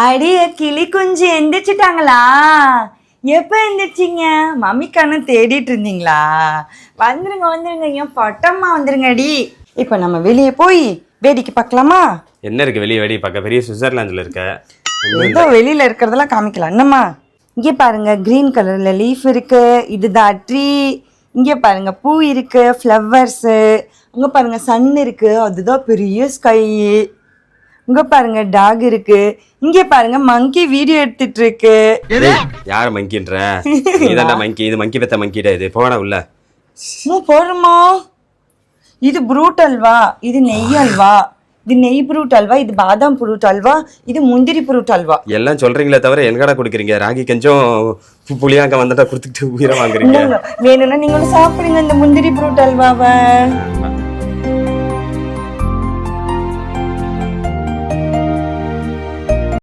அடிய கிளி குஞ்சு எந்திரிச்சிட்டாங்களா? எப்போ எந்திரிச்சிங்க? மம்மிக்கானு தேடிட்டு இருந்தீங்களா? வந்துருங்க வந்துருங்க, என் பட்டம்மா வந்துருங்க. அடி இப்போ நம்ம வெளியே போய் வேடிக்கை பார்க்கலாமா? என்ன இருக்கு வெளியே வேடிக்கை பார்க்க? பெரிய சுவிட்சர்லாந்துல இருக்க. ஏதோ வெளியில இருக்கிறதெல்லாம் காமிக்கலாம் என்னம்மா. இங்கே பாருங்க, கிரீன் கலர்ல லீஃப் இருக்கு, இதுதான் ட்ரீ. இங்கே பாருங்க பூ இருக்கு, ஃப்ளவர்ஸு. அங்கே பாருங்க சன் இருக்கு, அதுதான் பெரிய ஸ்கை. இங்க பாருங்க டாக் இருக்கு. இங்க பாருங்க மங்கி வீடியோ எடுத்துட்டு இருக்கு. யார மங்கின்ற? நீதான்டா மங்கி. இது மங்கி பெத்த மங்கிடா. இது போடா உள்ள. போறோமா? இது ப்ரூட் அல்வா, இது நெய் அல்வா. இது நெய் ப்ரூட் அல்வா, இது பாதாம் ப்ரூட் அல்வா, இது முந்திரி ப்ரூட் அல்வா. எல்லாம் சொல்றீங்களே தவிர என்கடா குடுக்குறீங்க? ராகி கொஞ்சம் புளியாங்க வந்துட்டா குடுத்துட்டு உயிரை வாங்குறீங்க. வேணும்னா நீங்களும் சாப்பிடுங்க இந்த முந்திரி ப்ரூட் அல்வாவை.